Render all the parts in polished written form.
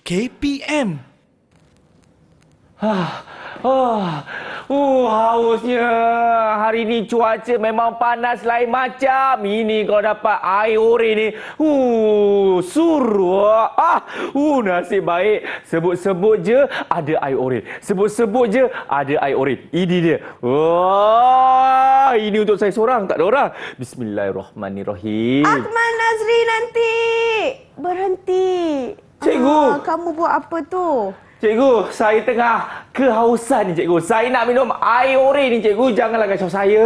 KPM. Hausnya. Hari ni cuaca memang panas lain macam. Ini kalau dapat air ore ni. Suruh. Nasib baik. Sebut-sebut je ada air ore. Sebut-sebut je ada air ore. Ini dia. Ini untuk saya seorang. Tak ada orang. Bismillahirrahmanirrahim. Akmal Nazri nanti. Berhenti. Cikgu. Kamu buat apa tu? Cikgu, saya tengah kehausan ni, cikgu. Saya nak minum air ore ni, cikgu. Janganlah kacau saya.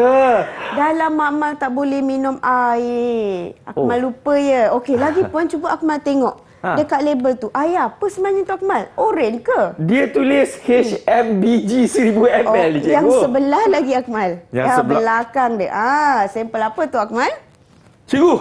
Dalam Akmal tak boleh minum air. Akmal lupa ya. Okey, lagi pun cuba Akmal tengok. Dekat label tu, air apa sebenarnya tu Akmal? Oren ke? Dia tulis HMBG 1000 ml ni, cikgu. Yang sebelah lagi Akmal. Yang sebelah belakang dia. Sampel apa tu Akmal? Cikgu,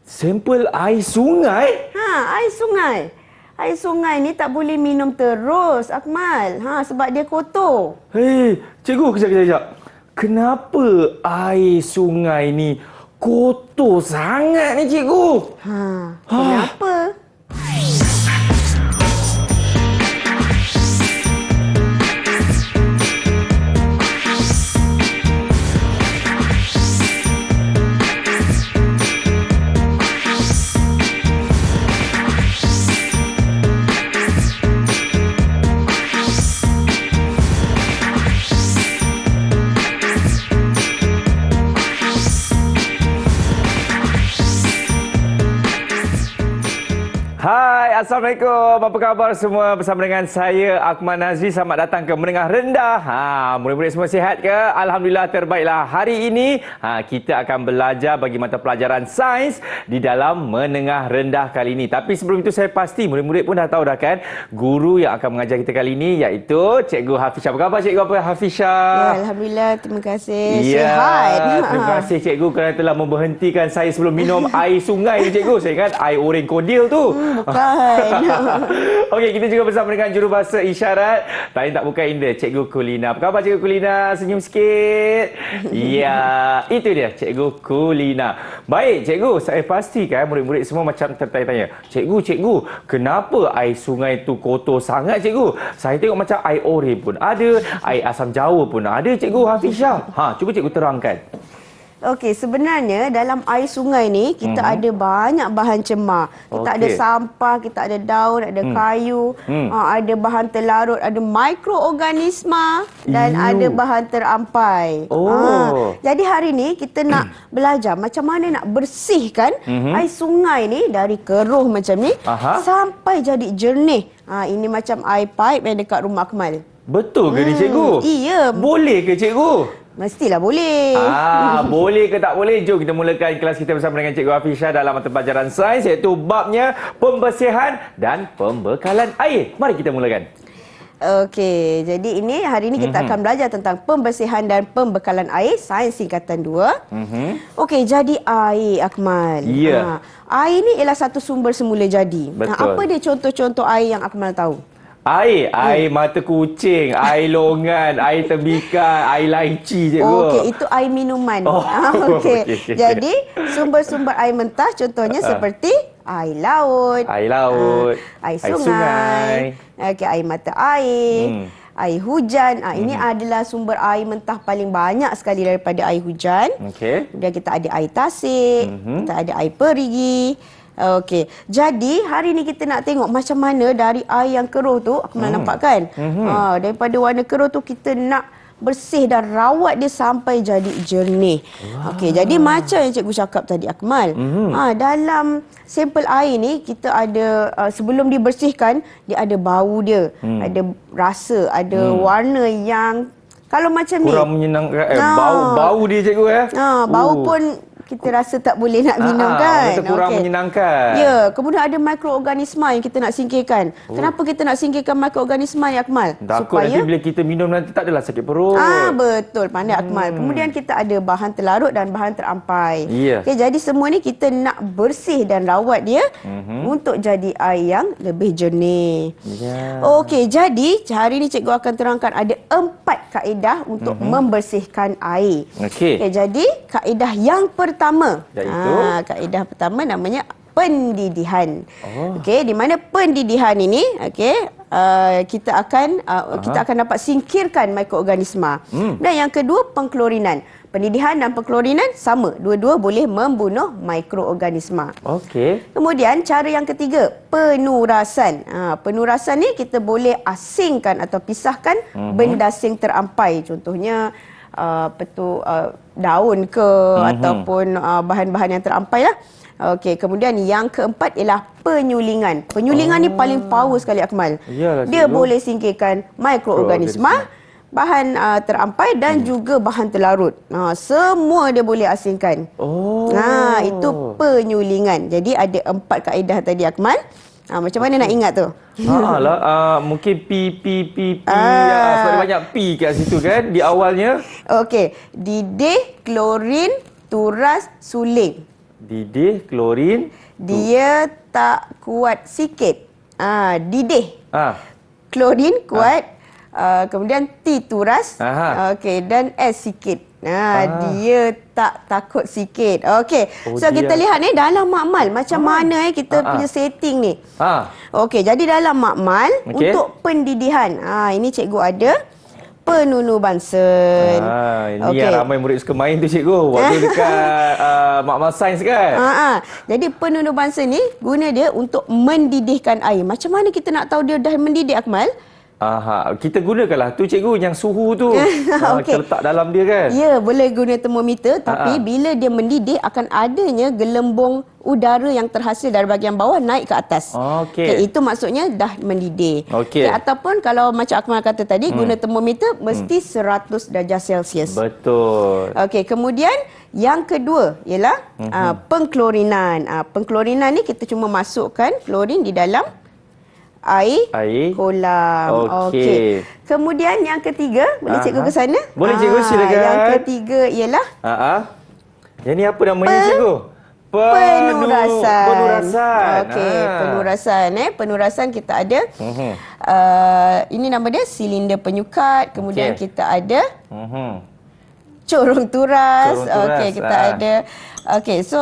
sampel air sungai? Air sungai. Air sungai ni tak boleh minum terus, Akmal. Sebab dia kotor. Hei, cikgu, kejap. Kenapa air sungai ni kotor sangat ni, cikgu? Kenapa? Hai, Assalamualaikum. Apa khabar semua? Bersama dengan saya, Akmal Nazri. Selamat datang ke Menengah Rendah. Murid-murid semua sihat ke? Alhamdulillah, terbaiklah. Hari ini, kita akan belajar bagi mata pelajaran sains di dalam Menengah Rendah kali ini. Tapi sebelum itu, saya pasti murid-murid pun dah tahu dah kan, guru yang akan mengajar kita kali ini iaitu Cikgu Hafisha. Apa khabar, Cikgu Hafisha? Ya, Alhamdulillah. Terima kasih. Ya, Sihat. terima kasih, Cikgu, kerana telah memberhentikan saya sebelum minum air sungai ni, Cikgu. Saya ingat air oren kodil tu. Bukan. Okey, kita juga bersama dengan jurubahasa isyarat. Lain tak bukan Indah, Cikgu Kulina. Apa khabar, Cikgu Kulina? Senyum sikit. Ya, itu dia, Cikgu Kulina. Baik, Cikgu, saya pastikan murid-murid semua macam tertanya-tanya. Cikgu, kenapa air sungai tu kotor sangat, Cikgu? Saya tengok macam air ore pun ada, air asam jawa pun ada, Cikgu Hafisha. Cuba Cikgu terangkan. Okey, sebenarnya dalam air sungai ni kita ada banyak bahan cemar. Kita ada sampah, kita ada daun, ada kayu, ada bahan terlarut, ada mikroorganisma dan ada bahan terampai. Jadi hari ni kita nak belajar macam mana nak bersihkan air sungai ni dari keruh macam ni sampai jadi jernih. Ini macam air pipe yang dekat rumah Akmal. Betul ke ni, Cikgu? Iya. Boleh ke, Cikgu? Mestilah boleh. Boleh ke tak boleh? Jom kita mulakan kelas kita bersama dengan Cikgu Hafisha dalam mata pelajaran sains, iaitu babnya pembersihan dan pembekalan air. Mari kita mulakan. Okey, jadi ini hari ini kita akan belajar tentang pembersihan dan pembekalan air, sains tingkatan 2. Okey, jadi air, Akmal. Ya. Air ni ialah satu sumber semula jadi. Betul. Apa dia contoh-contoh air yang Akmal tahu? Air mata kucing, air longan, air tembikar, air laici, Cikgu. Okey, itu air minuman. Okey. Jadi, sumber-sumber air mentah contohnya seperti air laut, air sungai, air mata air, air hujan. Ini adalah sumber air mentah paling banyak sekali daripada air hujan. Kemudian kita ada air tasik, kita ada air perigi. Okey, jadi hari ni kita nak tengok macam mana dari air yang keruh tu, aku nampak kan? Daripada warna keruh tu kita nak bersih dan rawat dia sampai jadi jernih. Okey, jadi macam yang cikgu cakap tadi, Akmal. Dalam sampel air ni kita ada sebelum dibersihkan dia ada bau dia, ada rasa, ada warna yang kalau macam ni kurang menyenangkan. Bau dia, Cikgu bau pun kita rasa tak boleh nak minum kan. Itu kurang menyenangkan. Ya, kemudian ada mikroorganisma yang kita nak singkirkan. Kenapa kita nak singkirkan mikroorganisma ni, Akmal? Takut nanti bila kita minum nanti tak adalah sakit perut. Betul, pandai Akmal. Kemudian kita ada bahan terlarut dan bahan terampai. Okey, jadi semua ni kita nak bersih dan rawat dia untuk jadi air yang lebih jernih. Okey, jadi hari ni cikgu akan terangkan ada 4 kaedah untuk membersihkan air. Okey, jadi kaedah yang pertama. Iaitu? Kaedah pertama namanya pendidihan. Okey, di mana pendidihan ini kita akan dapat singkirkan mikroorganisma. Dan yang kedua, pengklorinan. Pendidihan dan pengklorinan sama, dua-dua boleh membunuh mikroorganisma. Okey. Kemudian cara yang ketiga, penurasan. Penurasan ni kita boleh asingkan atau pisahkan benda asing terampai. Contohnya daun ke ataupun bahan-bahan yang terampai lah. Okey, kemudian yang keempat ialah penyulingan. Penyulingan ni paling power sekali, Akmal. Iyalah, dia boleh singkirkan mikroorganisma, bahan terampai dan juga bahan terlarut. Semua dia boleh asingkan. Itu penyulingan. Jadi ada 4 kaedah tadi, Akmal. Macam mana nak ingat tu? Mungkin P. Sebab dia banyak P kat situ kan di awalnya. Okey, didih, klorin, turas, suling. Didih, klorin. Dia tak kuat sikit. Didih. Klorin kuat. Kemudian T turas. Okey, dan S sikit. Dia tak takut sikit. Okey. So kita lihat ni dalam makmal macam mana kita punya setting ni. Okey, jadi dalam makmal untuk pendidihan. Ini cikgu ada penunu bansen. Ini yang ramai murid suka main tu, cikgu. Waktu dekat makmal sains kan. Jadi penunu bansen ni guna dia untuk mendidihkan air. Macam mana kita nak tahu dia dah mendidih, Akmal? Kita gunakanlah tu, cikgu, yang suhu tu. Kita letak dalam dia kan. Ya, boleh guna termometer, tapi bila dia mendidih akan adanya gelembung udara yang terhasil dari bahagian bawah naik ke atas. Itu maksudnya dah mendidih. Ataupun kalau macam Akmal kata tadi, guna termometer mesti 100 darjah Celsius. Betul. Kemudian yang kedua ialah pengklorinan. Pengklorinan ni kita cuma masukkan klorin di dalam air kolam. Okey. Kemudian yang ketiga, boleh cikgu ke sana? Boleh, cikgu, silakan. Yang ketiga ialah yang ni apa namanya, cikgu? Penurasan. Okey, penurasan. Penurasan kita ada. Ini nama dia silinder penyukat. Kemudian kita ada corong turas. Okey, kita ada. Okey, so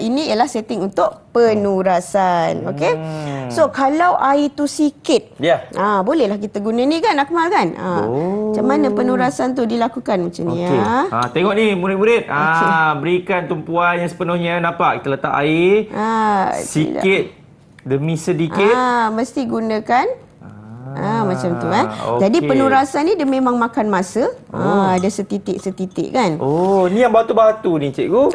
ini ialah setting untuk penurasan. Okey. So kalau air tu sikit, bolehlah kita guna ni kan, Akmal kan? Macam mana penurasan tu dilakukan macam ni ya. Tengok ni murid-murid. Berikan tumpuan yang sepenuhnya. Nampak kita letak air sikit demi sedikit. Mesti gunakan macam tu Jadi penurasan ni dia memang makan masa. Ada setitik-setitik kan. Ni yang batu-batu ni, cikgu.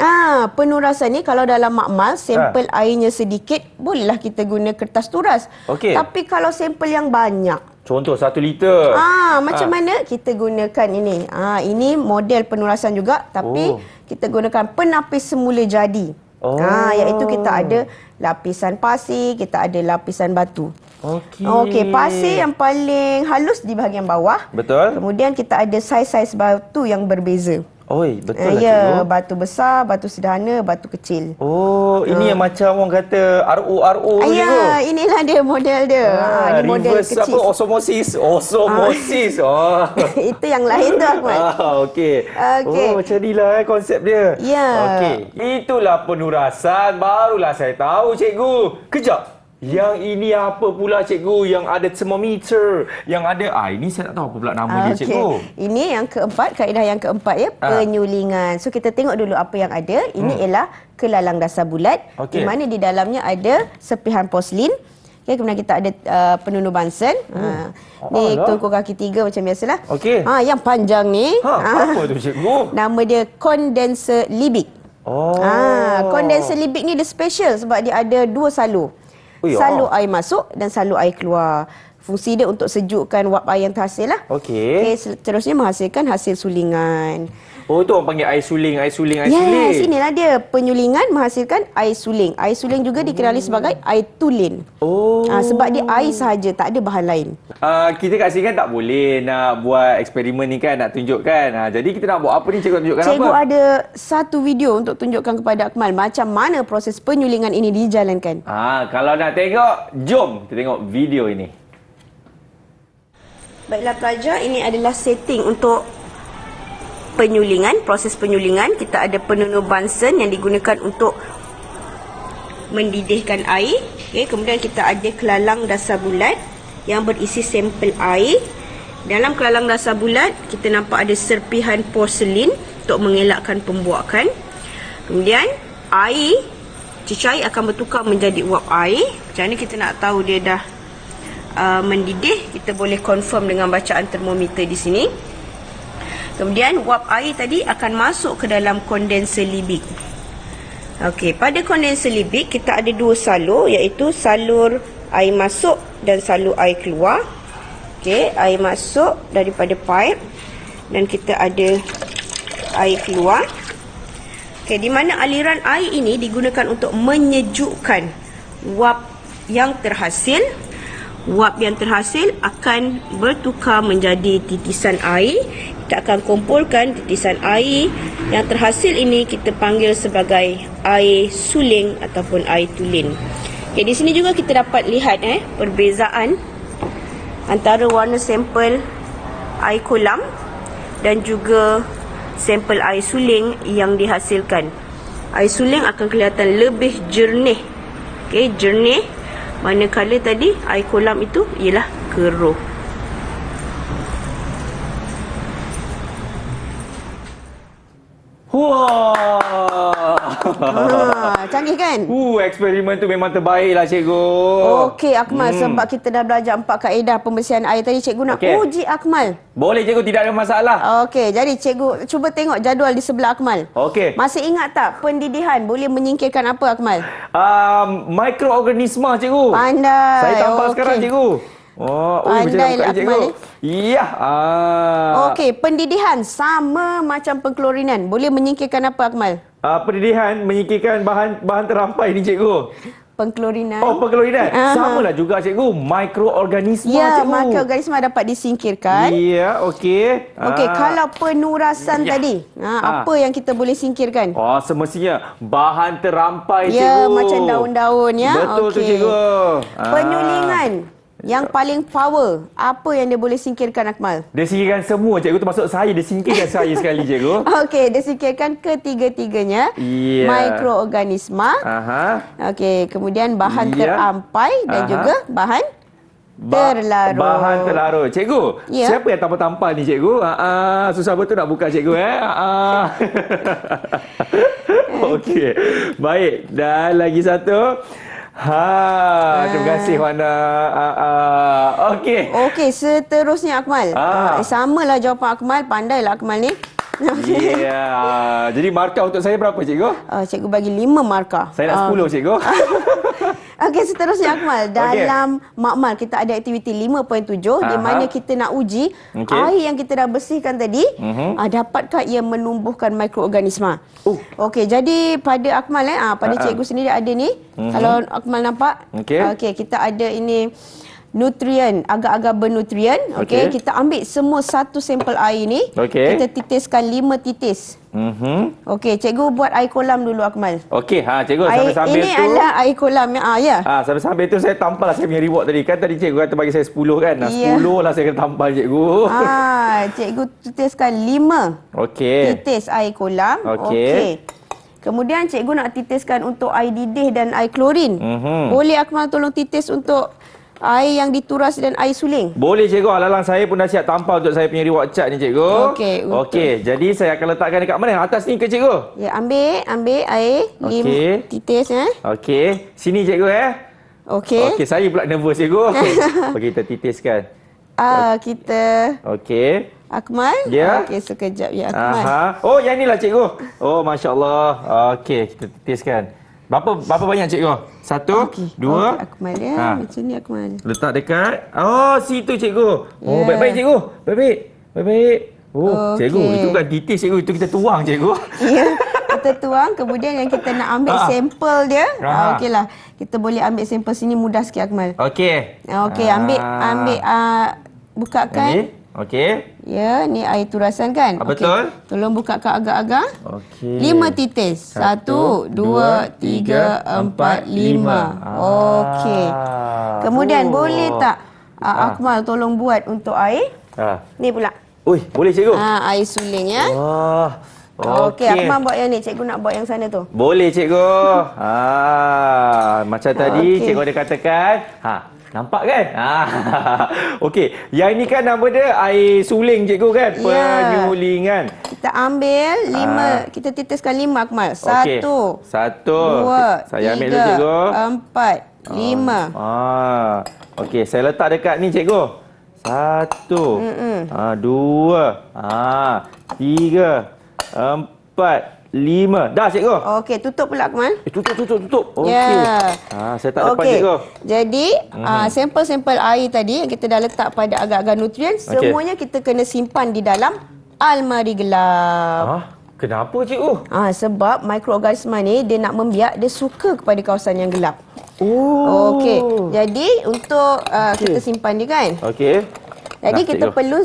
Penurasan ni kalau dalam makmal sampel airnya sedikit, bolehlah kita guna kertas turas. Tapi kalau sampel yang banyak, contoh 1 liter. Macam mana kita gunakan ini? Ini model penurasan juga, tapi kita gunakan penapis semula jadi. Iaitu kita ada lapisan pasir, kita ada lapisan batu. Okey, pasir yang paling halus di bahagian bawah. Betul. Kemudian kita ada saiz-saiz batu yang berbeza. Betul lah, cikgu. Batu besar, batu sederhana, batu kecil. Ini yang macam orang kata RO cikgu. Inilah dia model dia. Ini model reverse kecil. Osmosis. Itu yang lain tu, Ahmad. Okey. Macam inilah konsep dia. Okey. Itulah penurasan. Barulah saya tahu, cikgu. Kejap. Yang ini apa pula, cikgu? Yang ada termometer, yang ada ini saya tak tahu apa pula nama dia, cikgu. Ini yang keempat, kaedah yang keempat ya, penyulingan. So kita tengok dulu apa yang ada. Ini ialah kelalang dasar bulat, di mana di dalamnya ada sepihan porselin. Kemudian kita ada penunu bansen. Ni tungku kaki 3 macam biasalah. Yang panjang ni apa tu, cikgu? Nama dia kondenser libik. Kondenser libik ni dia special sebab dia ada 2 salur. Salur air masuk dan salur air keluar. Fungsi dia untuk sejukkan wap air yang terhasil lah. Seterusnya menghasilkan hasil sulingan. Itu orang panggil air suling. Yes, inilah dia. Penyulingan menghasilkan air suling. Air suling juga dikenali sebagai air tulen. Sebab dia air sahaja, tak ada bahan lain. Kita kat sini kan tak boleh nak buat eksperimen ni kan, nak tunjukkan. Jadi kita nak buat apa ni, cikgu? Tunjukkan cikgu apa? Cikgu ada satu video untuk tunjukkan kepada Akmal macam mana proses penyulingan ini dijalankan. Kalau nak tengok, jom kita tengok video ini. Baiklah pelajar, ini adalah setting untuk penyulingan, proses penyulingan. Kita ada penunu bansen yang digunakan untuk mendidihkan air. Okey, kemudian kita ada kelalang dasar bulat yang berisi sampel air. Dalam kelalang dasar bulat, kita nampak ada serpihan porselin untuk mengelakkan pembuakan. Kemudian air, cecair akan bertukar menjadi uap air. Macam mana kita nak tahu dia dah mendidih? Kita boleh confirm dengan bacaan termometer di sini. Kemudian uap air tadi akan masuk ke dalam kondenser libik. Okey, pada kondenser libik kita ada dua salur, iaitu salur air masuk dan salur air keluar. Okey, air masuk daripada pipe dan kita ada air keluar. Okey, di mana aliran air ini digunakan untuk menyejukkan uap yang terhasil. Uap yang terhasil akan bertukar menjadi titisan air. Kita akan kumpulkan titisan air yang terhasil ini, kita panggil sebagai air suling ataupun air tulen. Okay, di sini juga kita dapat lihat perbezaan antara warna sampel air kolam dan juga sampel air suling yang dihasilkan. Air suling akan kelihatan lebih jernih. Okay, jernih. Manakala tadi air kolam itu ialah keruh. Wah. Canggih kan? Eksperimen tu memang terbaik lah cikgu. Okey Akmal, sebab kita dah belajar 4 kaedah pembersihan air tadi, cikgu nak uji Akmal. Boleh cikgu, tidak ada masalah. Okey, jadi cikgu cuba tengok jadual di sebelah Akmal. Okey. Masih ingat tak pendidihan boleh menyingkirkan apa Akmal? Mikroorganisma cikgu. Pandai. Saya tambah sekarang cikgu. Pandailah Akmal. Ya. Okey, pendidihan sama macam pengklorinan. Boleh menyingkirkan apa Akmal? Pendidihan menyingkirkan bahan terampai ni cikgu. Pengklorinan. Pengklorinan. Samalah juga cikgu. Mikroorganisma ya, cikgu. Mikroorganisma dapat disingkirkan. Ya, okey. Okey, kalau penurasan tadi, apa yang kita boleh singkirkan? Semestinya bahan terampai cikgu. Ya, macam daun-daun ya. Betul tu cikgu. Penyulingan. Yang paling power, apa yang dia boleh singkirkan Akmal? Dia singkirkan semua cikgu, termasuk saya. Dia singkirkan saya sekali cikgu. Okey, dia singkirkan ketiga-tiganya. Yeah. Mikroorganisma. Okey, kemudian bahan terampai dan juga bahan terlarut. Bahan terlarut. Cikgu, siapa yang tampal-tampal ni cikgu? Susah betul nak buka cikgu Okey. Baik, dan lagi satu. Terima kasih Wana. Okey. Okey, seterusnya Akmal. Samalah jawapan Akmal, pandailah Akmal ni. Ya. Jadi markah untuk saya berapa cikgu? Cikgu bagi 5 markah. Saya nak 10 cikgu. Okey, seterusnya Akmal. Dalam makmal kita ada aktiviti 5.7 di mana kita nak uji air yang kita dah bersihkan tadi, dapatkah ia menumbuhkan mikroorganisma. Okey, jadi pada Akmal pada cikgu sendiri ada ni. Kalau Akmal nampak. Okey, kita ada ini nutrien, agak-agak bernutrien. Okey, kita ambil semua satu sampel air ni. Kita titiskan 5 titis. Okey, cikgu buat air kolam dulu Akmal. Okey, cikgu sambil-sambil ini adalah air kolam ya. Sambil-sambil tu saya tampal lah saya punya reward tadi. Kan tadi cikgu kata bagi saya 10 kan. 10 lah saya kena tampal cikgu. Cikgu titiskan 5 titis air kolam. Okey. Kemudian cikgu nak titiskan untuk air didih dan air klorin. Boleh Akmal tolong titis untuk air yang dituras dan air suling? Boleh cikgu. Alalang saya pun dah siap tampal untuk saya punya reward card ni cikgu. Okey. Jadi saya akan letakkan dekat mana? Atas ni ke cikgu? Ya, ambil air 5 titis Okey. Sini cikgu Okey, saya pula nervous cikgu. Okey, kita titiskan. Kita Okey. Akmal? Ya. Okey, sekejap ya Akmal. Oh, yang inilah cikgu. Oh, masya-Allah. Okey, kita titiskan. Berapa banyak cikgu? 1, 2. Akmal ya. Macam ni Akmal. Letak dekat. Oh, situ cikgu. Oh, baik-baik cikgu. Baik-baik. Oh, cikgu, itu bukan titis cikgu, itu kita tuang cikgu. Ya, kita tuang. Kemudian yang kita nak ambil sampel dia. Okeylah. Kita boleh ambil sampel sini mudah sikit Akmal. Okey. Okey, ambil bukakan. Okey. Ya, ni air turasan kan? Betul. Tolong bukakan agak-agak. Okey. 5 titis. 1, 2, 3, 4, 5. Okey. Kemudian boleh tak Akmal tolong buat untuk air? Ni pula. Boleh cikgu. Air suling ya. Wah. Okey, Akmal buat yang ni. Cikgu nak buat yang sana tu. Boleh, cikgu. Macam tadi cikgu ada katakan. Nampak kan? Okey, yang ini kan nama dia air suling, cikgu kan? Penyulingan. Kita ambil 5, kita titiskan 5, Akmal. 1, 2, saya ambil 3, dulu, cikgu. 4, 5. Okey, saya letak dekat ni, cikgu. 1, 2, 3, 4, 5. Dah, cikgu. Okey, tutup pula, Akmal. Tutup. Okey. Saya tak depan, cikgu. Jadi, sampel-sampel air tadi yang kita dah letak pada agak-agak nutrien, semuanya kita kena simpan di dalam almari gelap. Kenapa, cikgu? Sebab mikroorganisma ni dia nak membiak, dia suka kepada kawasan yang gelap. Okey. Jadi untuk kita simpan dia kan. Okey. Jadi kita perlu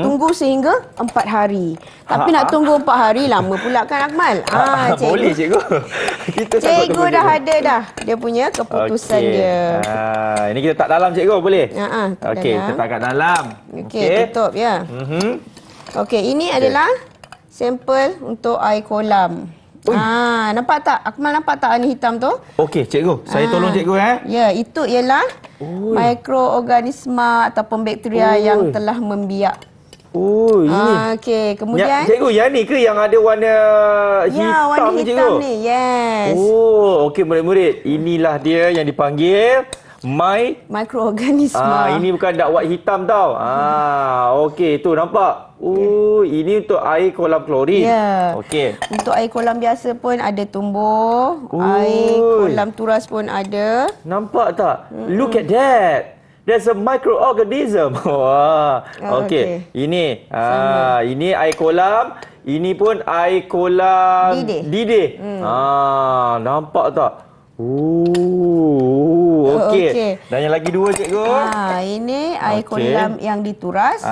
tunggu sehingga 4 hari. Tapi nak tunggu 4 hari lama pula kan, Akmal? Boleh, cikgu. Cikgu dah ada dah dia punya keputusan dia. Ini kita tak dalam, cikgu, boleh? Okey, kita tak kat dalam. Okey, tutup ya. Okey, ini adalah sampel untuk air kolam. Nampak tak? Akmal nampak tak warna hitam tu? Okey, cikgu. Saya tolong cikgu Ya, itu ialah mikroorganisma ataupun bakteria yang telah membiak. Ini. Okey, kemudian cikgu, yang ni ke yang ada warna hitam, warna ni, hitam cikgu? ni. Yes. Okey, murid-murid. Inilah dia yang dipanggil mikroorganisma. Ini bukan dakwat hitam tau. Okey, tu nampak. Ini untuk air kolam klorin. Ya. Okey. Untuk air kolam biasa pun ada tumbuh. Air kolam turas pun ada. Nampak tak? Look at that. There's a microorganism. Wah. Okey. Ini. Ini air kolam. Ini pun air kolam didih. Nampak tak? Okey. Dan yang lagi 2, cikgu. Ini air kolam yang dituras.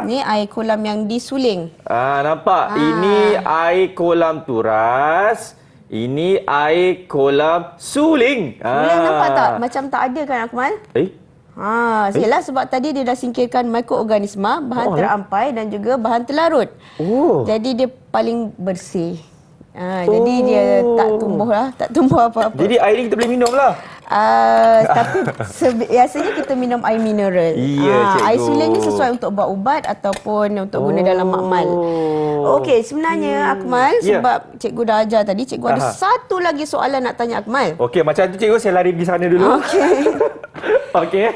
Ini air kolam yang disuling. Nampak? Ini air kolam turas. Ini air kolam suling. Suling nampak tak? Macam tak ada kan, Akmal? Yalah, sebab tadi dia dah singkirkan mikroorganisma, bahan terampai dan juga bahan terlarut. Jadi dia paling bersih. Jadi dia tak tumbuh apa-apa. Jadi air ni kita boleh minum lah. Tapi biasanya kita minum air mineral. Air suling ni sesuai untuk buat ubat ataupun untuk guna dalam makmal. Okey, sebenarnya Akmal, sebab cikgu dah ajar tadi, cikgu ada satu lagi soalan nak tanya Akmal. Okey, macam tu cikgu, saya lari pergi sana dulu. Okey.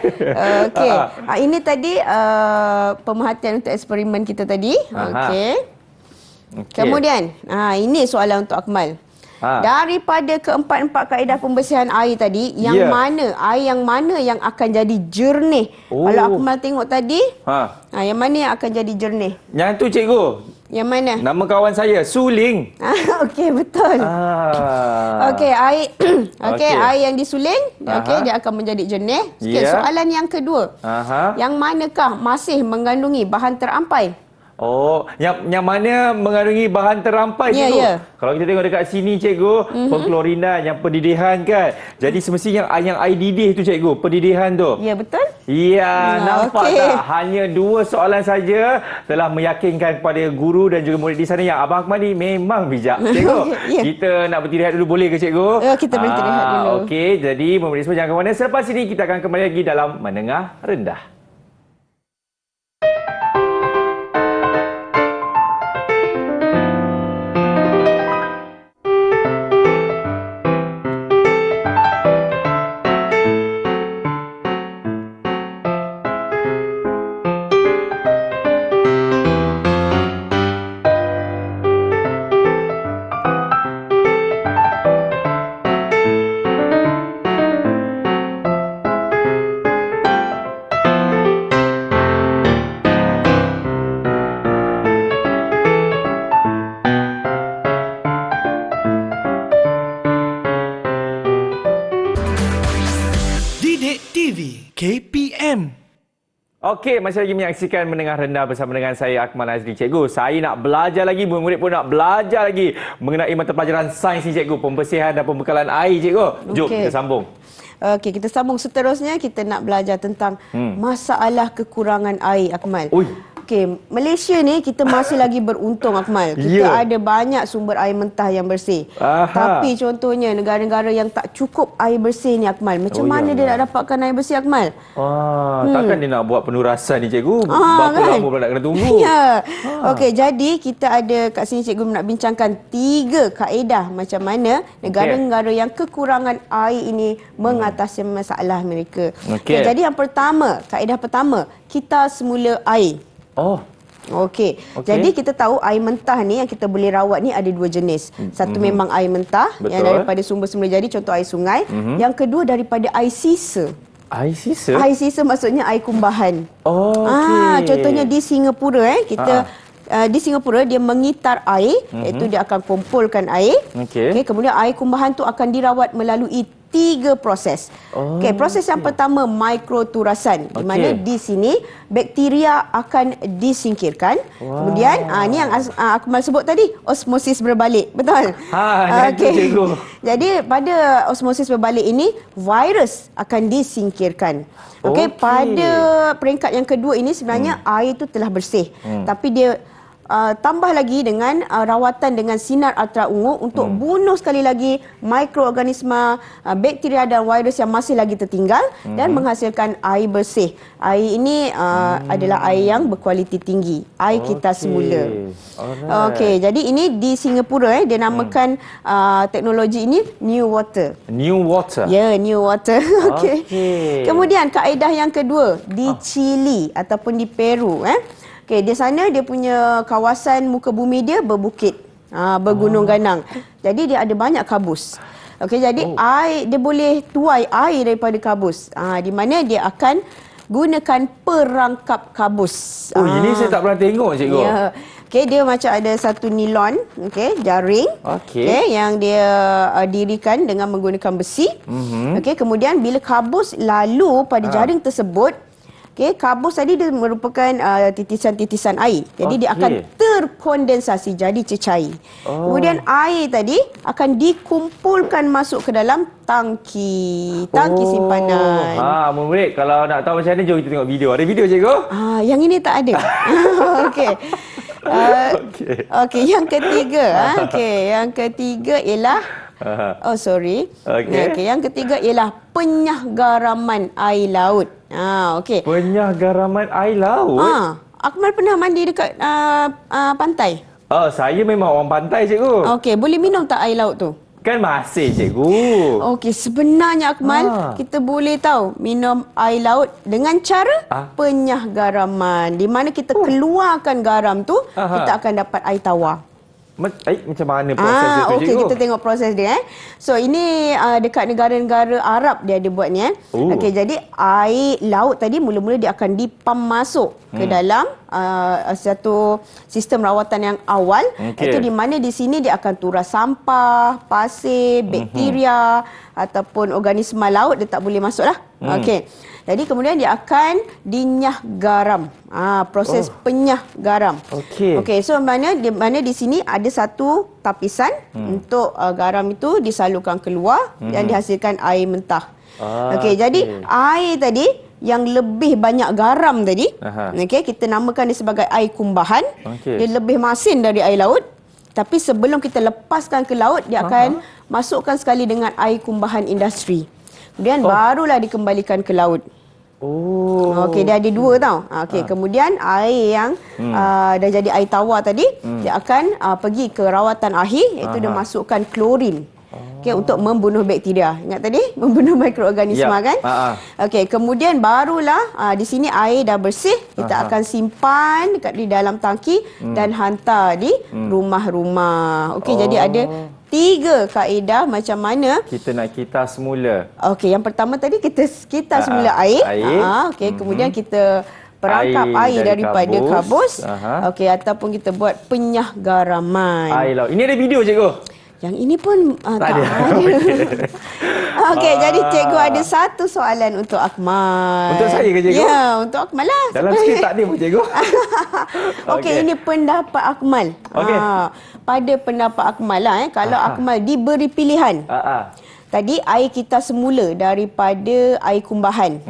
Ini tadi pemerhatian untuk eksperimen kita tadi. Okey. Kemudian, ini soalan untuk Akmal. Daripada keempat-empat kaedah pembersihan air tadi, yang mana yang akan jadi jernih? Kalau Akmal tengok tadi, yang mana yang akan jadi jernih? Yang tu, cikgu. Yang mana? Nama kawan saya, suling. Okey, betul. Okey, air air yang disuling, dia akan menjadi jernih. Soalan yang kedua. Yang manakah masih mengandungi bahan terampai? Yang mana mengandungi bahan terampai, cikgu? Kalau kita tengok dekat sini, cikgu, pengklorinan, yang pendidihan kan. Jadi semestinya yang air didih tu, cikgu, pendidihan tu. Ya, betul? Ya, nampak tak? Hanya 2 soalan saja telah meyakinkan kepada guru dan juga murid di sana yang Abang Akmal ni memang bijak, cikgu. Kita nak bertirahat dulu, boleh ke, cikgu? Kita bertirahat dulu. Okey, jadi murid semua jangan ke mana. Selepas ini kita akan kembali lagi dalam Menengah Rendah. KPM. Okey, masih lagi menyaksikan Menengah Rendah bersama dengan saya, Akmal Azri. Cikgu, saya nak belajar lagi, murid-murid pun nak belajar lagi mengenai mata pelajaran sains ni, cikgu. Pembersihan dan pembekalan air, cikgu. Jom kita sambung. Okey, kita sambung seterusnya. Kita nak belajar tentang masalah kekurangan air, Akmal. Okey, Malaysia ni kita masih lagi beruntung, Akmal. Kita ada banyak sumber air mentah yang bersih. Tapi contohnya negara-negara yang tak cukup air bersih ni, Akmal. Macam mana dia nak dapatkan air bersih, Akmal? Takkan dia nak buat penurasan ni, cikgu? Berapa lama pula nak kena tunggu? Ya. Okey, jadi kita ada kat sini cikgu nak bincangkan 3 kaedah macam mana negara-negara yang kekurangan air ini mengatasi masalah mereka. Okey, jadi yang pertama, kaedah pertama, kita semula air. Okey. Jadi kita tahu air mentah ni yang kita boleh rawat ni ada 2 jenis. Satu memang air mentah yang daripada sumber semula jadi, contoh air sungai. Yang kedua daripada air sisa. Air sisa? Air sisa maksudnya air kumbahan. Okey. Contohnya di Singapura di Singapura dia mengitar air, iaitu dia akan kumpulkan air. Kemudian air kumbahan tu akan dirawat melalui 3 proses. Proses yang pertama mikroturasan, di mana di sini bakteria akan disingkirkan. Kemudian ni yang Akmal sebut tadi, osmosis berbalik. Betul? Jadi pada osmosis berbalik ini virus akan disingkirkan. Pada peringkat yang kedua ini sebenarnya air itu telah bersih. Tapi dia tambah lagi dengan rawatan dengan sinar ultraviolet untuk bunuh sekali lagi mikroorganisma, bakteria dan virus yang masih lagi tertinggal dan menghasilkan air bersih. Air ini adalah air yang berkualiti tinggi, air kita semula. Jadi ini di Singapura dia namakan teknologi ini New Water. New Water. Ya, New Water. Kemudian kaedah yang kedua di Chile ataupun di Peru. Di sana dia punya kawasan muka bumi dia berbukit, bergunung ganang. Jadi dia ada banyak kabus. Jadi air dia boleh tuai air daripada kabus. Di mana dia akan gunakan perangkap kabus. Ini saya tak pernah tengok, cikgu. Ya. Dia macam ada satu nilon, jaring, yang dia dirikan dengan menggunakan besi. Kemudian bila kabus lalu pada jaring tersebut, kabus tadi dia merupakan titisan-titisan air. Jadi dia akan terkondensasi jadi cecair. Kemudian air tadi akan dikumpulkan masuk ke dalam tangki simpanan. Murid, kalau nak tahu macam mana, jom kita tengok video. Ada video, cikgu? Yang ini tak ada. Yang ketiga, yang ketiga ialah yang ketiga ialah penyahgaraman air laut. Penyahgaraman air laut? Akmal pernah mandi dekat pantai? Saya memang orang pantai, cikgu. Boleh minum tak air laut tu? Kan masih, cikgu. Sebenarnya Akmal, kita boleh tahu minum air laut dengan cara penyahgaraman. Di mana kita keluarkan garam tu, kita akan dapat air tawar. Macam mana proses itu, cikgu? Kita tengok proses dia. So ini dekat negara-negara Arab dia ada buat ni. Jadi air laut tadi mula-mula dia akan dipam masuk ke dalam satu sistem rawatan yang awal. Itu di mana di sini dia akan turas sampah, pasir, bakteria ataupun organisma laut dia tak boleh masuk lah. Jadi kemudian dia akan dinyah garam. Proses penyah garam. So mana di sini ada satu tapisan untuk garam itu disalurkan keluar dan dihasilkan air mentah. Jadi air tadi yang lebih banyak garam tadi, kita namakan dia sebagai air kumbahan. Dia lebih masin dari air laut. Tapi sebelum kita lepaskan ke laut, dia akan masukkan sekali dengan air kumbahan industri. Kemudian barulah dikembalikan ke laut. Dia ada 2 tau. Kemudian air yang dah jadi air tawar tadi, dia akan pergi ke rawatan akhir, iaitu dia masukkan klorin. Untuk membunuh bakteria. Ingat tadi? Membunuh mikroorganisma kan? Kemudian barulah di sini air dah bersih, kita akan simpan di dalam tangki dan hantar di rumah-rumah. Jadi ada 3 kaedah macam mana kita nak kita semula. Yang pertama tadi kita semula air. Kemudian kita perangkap air daripada kabus. Ataupun kita buat penyahgaraman. Air laut. Ini ada video, cikgu? Yang ini pun tak ada. Jadi cikgu ada satu soalan untuk Akmal. Untuk saya ke, cikgu? Ya, untuk Akmal lah. Dalam skrip tak ada pun, cikgu. Ini pendapat Akmal. Pada pendapat Akmal lah, kalau Akmal diberi pilihan. Tadi air kita semula daripada air kumbahan.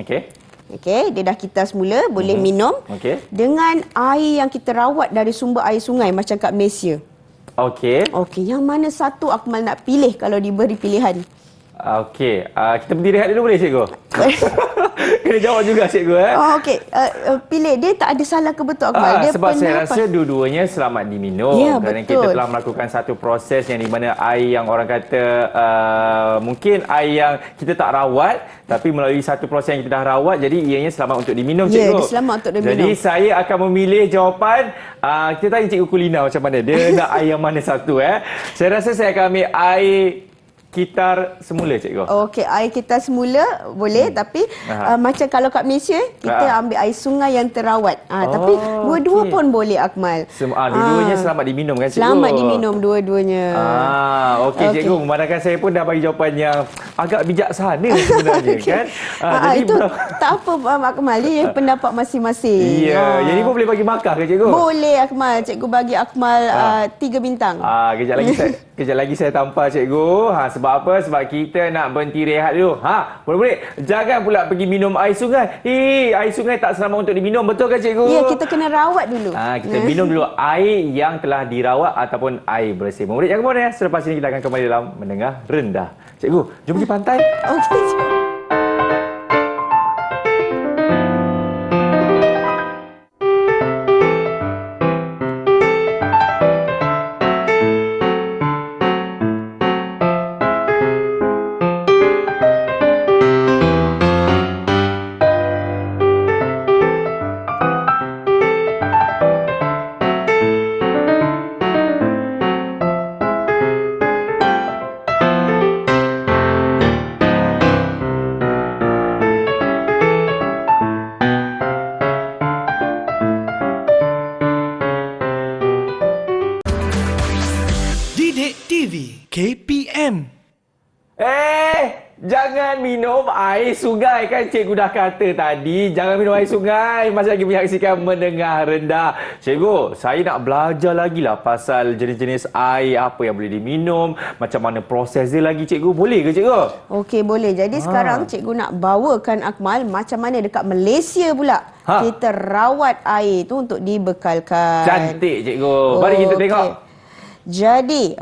Okey, dia dah kita semula, boleh minum. Okey. Dengan air yang kita rawat dari sumber air sungai macam kat Malaysia. Okey. Okey, yang mana satu Akmal nak pilih kalau diberi pilihan? Okey, kita berdiri rehat dulu boleh cikgu? Kena jawab juga cikgu Oh, okey. Pilih. Dia tak ada salah ke betul Akmal? Dia sebab saya rasa dua-duanya selamat diminum. Ya, kerana betul. kita telah melakukan satu proses yang di mana air yang orang kata mungkin air yang kita tak rawat, tapi melalui satu proses yang kita dah rawat, jadi ianya selamat untuk diminum cikgu. Ya, dia selamat untuk diminum. Jadi saya akan memilih jawapan, kita tanya cikgu Kulina macam mana. Dia nak air yang mana satu Saya rasa saya akan ambil air kitar semula cikgu. Okey, air kita semula boleh tapi macam kalau kat Malaysia kita ambil air sungai yang terawat. Tapi dua-dua pun boleh Akmal. Dua-duanya selamat diminum kan cikgu? Selamat diminum dua-duanya. Okey cikgu, memandangkan saya pun dah bagi jawapan yang agak bijaksana sebenarnya kan. Jadi itu tak apa Akmal, dia pendapat masing-masing. Ya, yang ni pun boleh bagi markah ke cikgu? Boleh Akmal, cikgu bagi Akmal 3 bintang. Kejap lagi saya tampar cikgu. Sebab apa? Sebab kita nak berhenti rehat dulu. Murid-murid, jangan pula pergi minum air sungai. Air sungai tak selamat untuk diminum, betul kan cikgu? Ya, kita kena rawat dulu. Kita minum dulu air yang telah dirawat ataupun air bersih. Murid jangan kemana Selepas ini kita akan kembali dalam Mendengar Rendah. Cikgu, jom pergi pantai. Okey, cikgu. KPM. Jangan minum air sungai. Kan cikgu dah kata tadi, jangan minum air sungai. Masih lagi menyaksikan Mendengar Rendah. Cikgu, saya nak belajar lagi lah pasal jenis-jenis air, apa yang boleh diminum, macam mana proses dia lagi cikgu. Boleh ke cikgu? Okey, boleh. Jadi sekarang cikgu nak bawakan Akmal macam mana dekat Malaysia pula kita rawat air tu untuk dibekalkan. Cantik cikgu. Mari kita tengok. Jadi,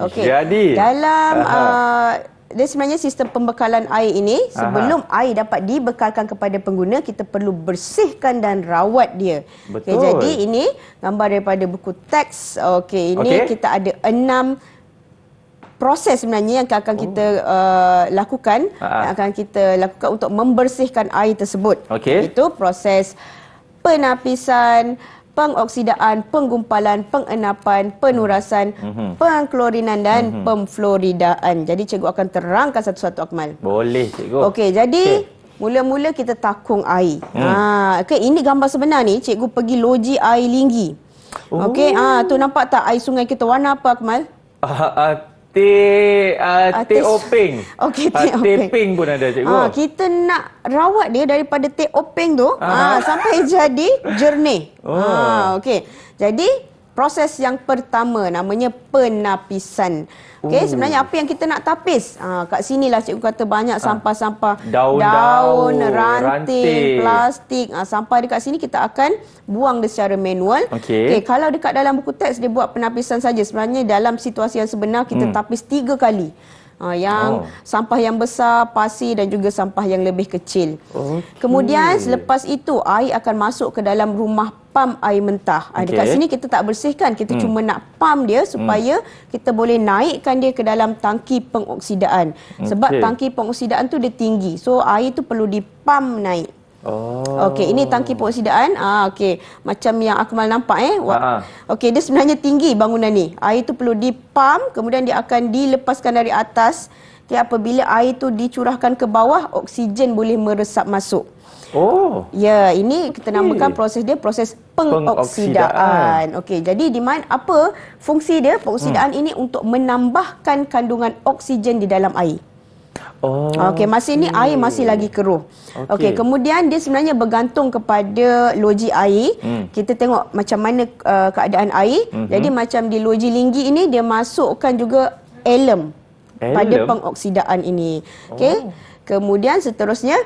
dalam dia sebenarnya sistem pembekalan air ini, sebelum air dapat dibekalkan kepada pengguna, kita perlu bersihkan dan rawat dia. Betul. Jadi ini gambar daripada buku teks. Ini kita ada 6 proses sebenarnya yang akan kita lakukan, yang akan kita lakukan untuk membersihkan air tersebut. Itu proses penapisan, pengoksidaan, penggumpalan, pengenapan, penurasan, pengklorinan dan pemfloridaan. Jadi cikgu akan terangkan satu-satu Akmal. Boleh cikgu. Okey, jadi mula-mula kita takung air. Ini gambar sebenar ni, cikgu pergi loji air Linggi. Okey, tu nampak tak air sungai kita warna apa Akmal? Teh openg. Okey, teh openg. Teh pink pun ada cikgu. Kita nak rawat dia daripada teh openg tu sampai jadi jernih. Okey. Jadi proses yang pertama namanya penapisan. Okey, sebenarnya apa yang kita nak tapis? Kat sinilah cikgu kata banyak sampah-sampah. Daun, ranting, plastik. Sampah dekat sini kita akan buang dia secara manual. Okey, kalau dekat dalam buku teks dia buat penapisan saja. Sebenarnya dalam situasi yang sebenar kita tapis 3 kali. Sampah yang besar, pasir dan juga sampah yang lebih kecil. Kemudian selepas itu air akan masuk ke dalam rumah pam air mentah. Dekat sini kita tak bersihkan, kita cuma nak pam dia supaya kita boleh naikkan dia ke dalam tangki pengoksidaan. Sebab tangki pengoksidaan tu dia tinggi. So air tu perlu dipam naik. Okey, ini tangki pengoksidaan. Okey, macam yang Akmal nampak Okey, dia sebenarnya tinggi bangunan ni. Air tu perlu dipam, kemudian dia akan dilepaskan dari atas. Apabila air tu dicurahkan ke bawah, oksigen boleh meresap masuk. Ya, ini kita namakan proses dia proses pengoksidaan. Okey, jadi di mana apa fungsi dia? Pengoksidaan ini untuk menambahkan kandungan oksigen di dalam air. Okey, masa ini air masih lagi keruh. Okey, kemudian dia sebenarnya bergantung kepada loji air. Kita tengok macam mana keadaan air. Jadi macam di loji Linggi ini dia masukkan juga alum pada pengoksidaan ini. Okey. Kemudian seterusnya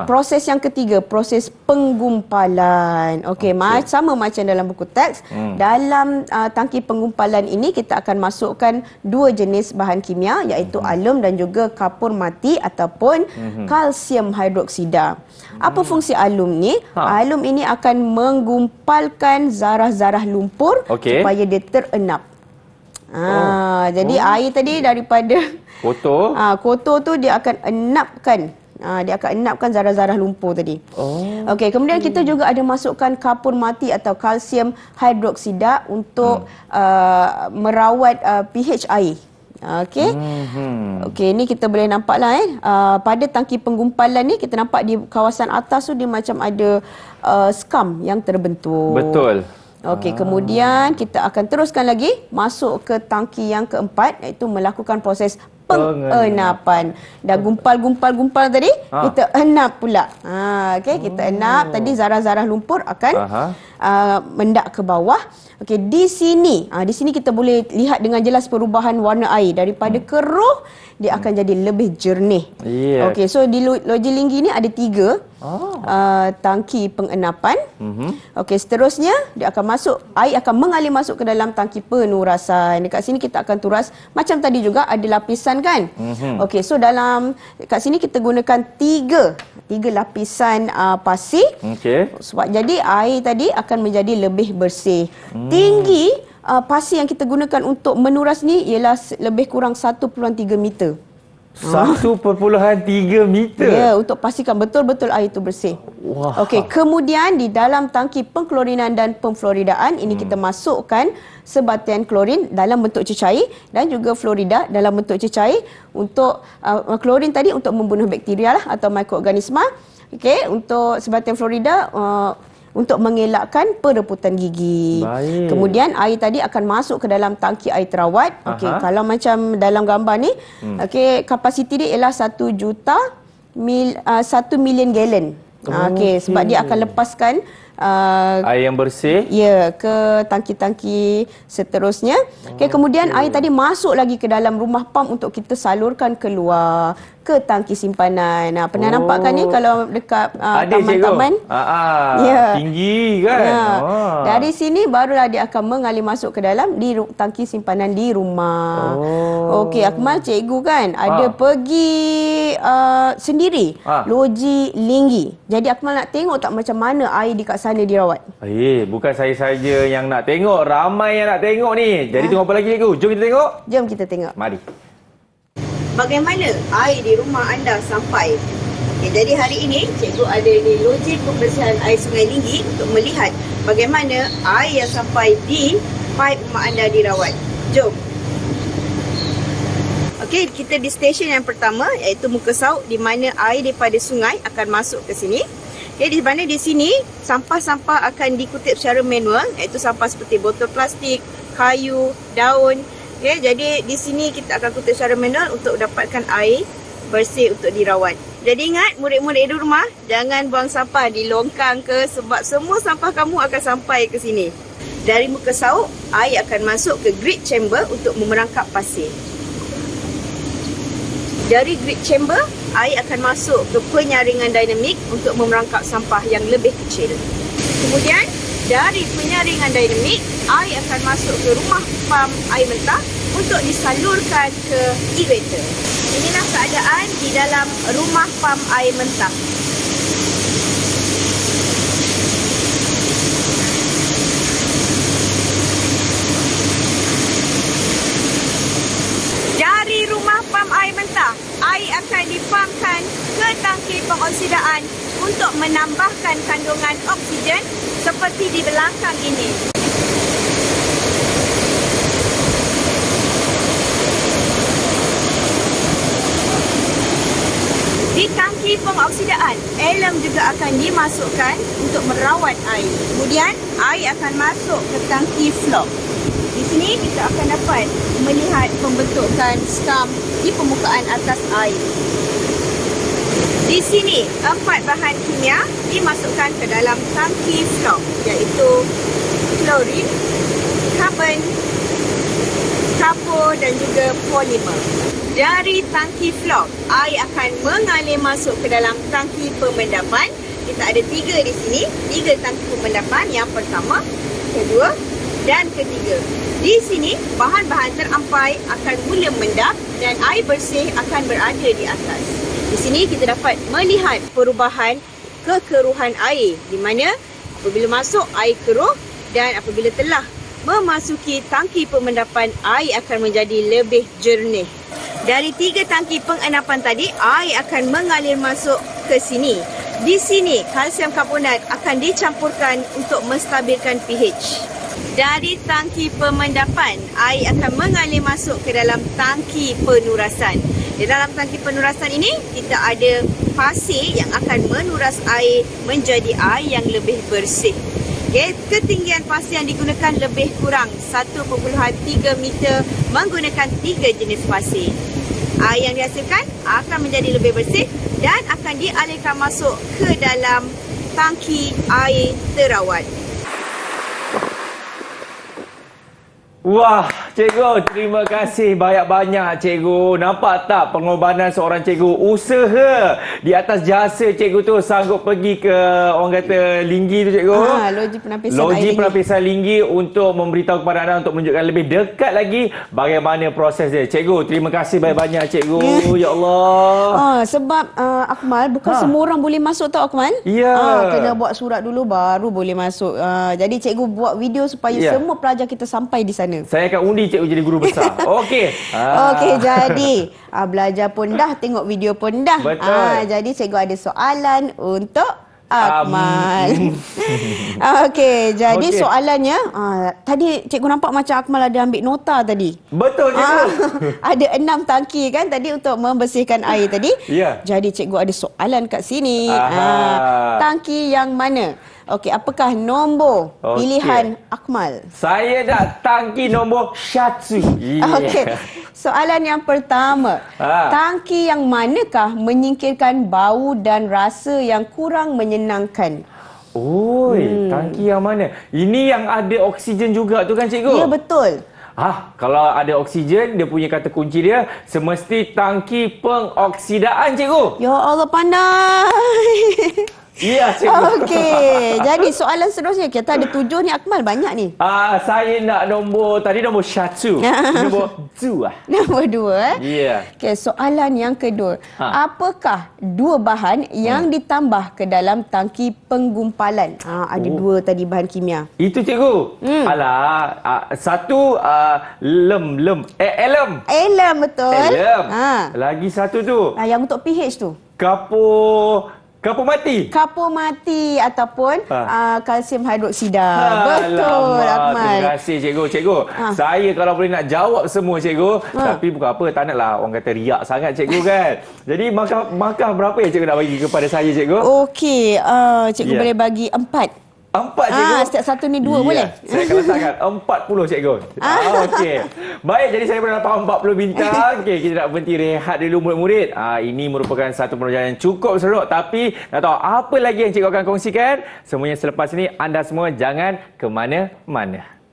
Proses yang ketiga, proses penggumpalan. Okey, sama macam dalam buku teks. Dalam tangki penggumpalan ini kita akan masukkan dua jenis bahan kimia, iaitu alum dan juga kapur mati ataupun kalsium hidroksida. Apa fungsi alum ni? Alum ini akan menggumpalkan zarah-zarah lumpur supaya dia terenap. Jadi air tadi daripada kotor. Kotor tu dia akan enapkan. Dia akan enapkan zarah-zarah lumpur tadi. Okey, kemudian kita juga ada masukkan kapur mati atau kalsium hidroksida untuk merawat pH air. Okey. Okey, ni kita boleh nampaklah pada tangki penggumpalan ni kita nampak di kawasan atas tu dia macam ada skam yang terbentuk. Betul. Okey, kemudian kita akan teruskan lagi masuk ke tangki yang keempat, iaitu melakukan proses pengenapan. Dah gumpal tadi, kita enap pula. Okey, kita enap tadi zarah-zarah lumpur akan mendak ke bawah. Okey, di sini kita boleh lihat dengan jelas perubahan warna air daripada keruh dia akan jadi lebih jernih. Okey, so di Loji Linggi ni ada 3 tangki pengenapan. Okey, seterusnya dia akan masuk, air akan mengalir masuk ke dalam tangki penurasan. Dekat sini kita akan turas macam tadi juga ada lapisan kan. Okey, so kat sini kita gunakan 3 lapisan pasir. Sebab jadi air tadi akan menjadi lebih bersih. Tinggi pasir yang kita gunakan untuk menuras ni ialah lebih kurang 1.3 meter. 1.3 meter? Ya, untuk pastikan betul-betul air itu bersih. Okey, kemudian di dalam tangki pengklorinan dan pemfluoridaan ini kita masukkan sebatian klorin dalam bentuk cecair dan juga fluorida dalam bentuk cecair. Untuk klorin tadi untuk membunuh bakteria lah atau mikroorganisma. Okey, untuk sebatian fluorida untuk mengelakkan perebutan gigi. Kemudian air tadi akan masuk ke dalam tangki air terawat. Okey, kalau macam dalam gambar ni, okey, kapasiti dia ialah 1 million gallon. Okey, sebab dia akan lepaskan air yang bersih ke tangki-tangki seterusnya. Okey, kemudian air tadi masuk lagi ke dalam rumah pam untuk kita salurkan keluar ke tangki simpanan. Pernah nampak kan ni kalau dekat taman-taman? Tinggi kan? Dari sini barulah dia akan mengalir masuk ke dalam di tangki simpanan di rumah. Okey, Akmal, cikgu kan ada pergi sendiri Loji Linggi. Jadi Akmal nak tengok tak macam mana air di kat sana dirawat? Bukan saya saja yang nak tengok, ramai yang nak tengok ni. Jadi tunggu apa lagi cikgu? Jom kita tengok. Jom kita tengok. Mari. Bagaimana air di rumah anda sampai? Okay, jadi hari ini cikgu ada di Loji Pembersihan Air Sungai Linggi untuk melihat bagaimana air yang sampai di paip rumah anda dirawat. Jom. Okey, kita di stesen yang pertama iaitu Muka Sauk di mana air daripada sungai akan masuk ke sini. Okey, di mana di sini sampah-sampah akan dikutip secara manual, iaitu sampah seperti botol plastik, kayu, daun. Okay, jadi di sini kita akan kutip secara manual untuk dapatkan air bersih untuk dirawat. Jadi ingat murid-murid di rumah, jangan buang sampah di longkang sebab semua sampah kamu akan sampai ke sini. Dari Muka Sauk, air akan masuk ke grid chamber untuk memerangkap pasir. Dari grid chamber, air akan masuk ke penyaringan dinamik untuk memerangkap sampah yang lebih kecil. Kemudian dari penyaringan dinamik, air akan masuk ke rumah pam air mentah untuk disalurkan ke aerator. Inilah keadaan di dalam rumah pam air mentah. Dari rumah pam air mentah, air akan dipamkan ke tangki pengoksidaan untuk menambahkan kandungan oksigen seperti di belakang ini. Di tangki pengoksidaan, alum juga akan dimasukkan untuk merawat air. Kemudian, air akan masuk ke tangki flow. Di sini kita akan dapat melihat pembentukan skam di permukaan atas air. Di sini, 4 bahan kimia dimasukkan ke dalam tangki flow, iaitu klorin, karbon, kapur dan juga polimer. Dari tangki flok, air akan mengalir masuk ke dalam tangki pemendapan. Kita ada 3 di sini, 3 tangki pemendapan. Yang pertama, kedua dan ketiga. Di sini, bahan-bahan terampai akan mula mendap dan air bersih akan berada di atas. Di sini kita dapat melihat perubahan kekeruhan air, di mana apabila masuk air keruh dan apabila telah memasuki tangki pemendapan, air akan menjadi lebih jernih. Dari 3 tangki pengenapan tadi, air akan mengalir masuk ke sini. Di sini, kalsium karbonat akan dicampurkan untuk menstabilkan pH. Dari tangki pemendapan, air akan mengalir masuk ke dalam tangki penurasan. Di dalam tangki penurasan ini, kita ada pasir yang akan menuras air menjadi air yang lebih bersih. Okay, ketinggian pasir yang digunakan lebih kurang 1.3 meter menggunakan 3 jenis pasir. Air yang dihasilkan akan menjadi lebih bersih dan akan dialirkan masuk ke dalam tangki air terawat. Wah, cikgu, terima kasih banyak-banyak cikgu. Nampak tak pengorbanan seorang cikgu? Usaha di atas jasa cikgu tu sanggup pergi ke orang kata Linggi tu cikgu. Loji penapisan Linggi untuk memberitahu kepada anda untuk menunjukkan lebih dekat lagi bagaimana proses dia. Cikgu, terima kasih banyak-banyak cikgu. Ya Allah. Sebab Akmal, bukan semua orang boleh masuk tau Akmal. Ya. Kena buat surat dulu baru boleh masuk. Jadi cikgu buat video supaya semua pelajar kita sampai di sana. Saya akan undi cikgu jadi guru besar. Okey. Okey, jadi belajar pun dah, tengok video pun dah. Betul. Jadi cikgu ada soalan untuk Akmal. Okey, jadi soalannya tadi cikgu nampak macam Akmal ada ambil nota tadi. Betul cikgu. Ada 6 tangki kan tadi untuk membersihkan air tadi. Ya. Jadi cikgu ada soalan kat sini. Tangki yang mana? Okey, apakah nombor pilihan Akmal? Saya nak tangki nombor 1. Okey. Soalan yang pertama. Tangki yang manakah menyingkirkan bau dan rasa yang kurang menyenangkan? Tangki yang mana? Ini yang ada oksigen juga tu kan cikgu? Ya, betul. Kalau ada oksigen, dia punya kata kunci dia semesti tangki pengoksidaan cikgu. Ya Allah, pandai. Ya, cikgu. Okey. Jadi soalan seterusnya, kita ada 7 ni Akmal, banyak ni. Saya nak nombor 1. Nombor 2. Nombor 2 Ya. Okey, soalan yang kedua. Apakah 2 bahan yang ditambah ke dalam tangki penggumpalan? Ada 2 tadi bahan kimia. Itu cikgu. Alah, 1 alum, betul. alum. Lagi 1 tu. Yang untuk pH tu. Kapur mati. Kapur mati ataupun kalsium hidroksida. Betul, Akmal. Terima kasih cikgu. Cikgu, saya kalau boleh nak jawab semua cikgu, tapi bukan apa, tak naklah orang kata riak sangat cikgu kan. Jadi markah berapa yang cikgu nak bagi kepada saya cikgu? Okey, cikgu boleh bagi 4. 4 cikgu? Setiap satu ni 2 boleh? Saya akan letakkan 40 cikgu. Okey. Baik, jadi saya pernah dapat 40 bintang. Okey, kita nak berhenti rehat dulu murid-murid. Ini merupakan satu penerjalanan yang cukup seronok. Tapi nak tahu apa lagi yang cikgu akan kongsikan? Semuanya selepas ini. Anda semua jangan ke mana-mana.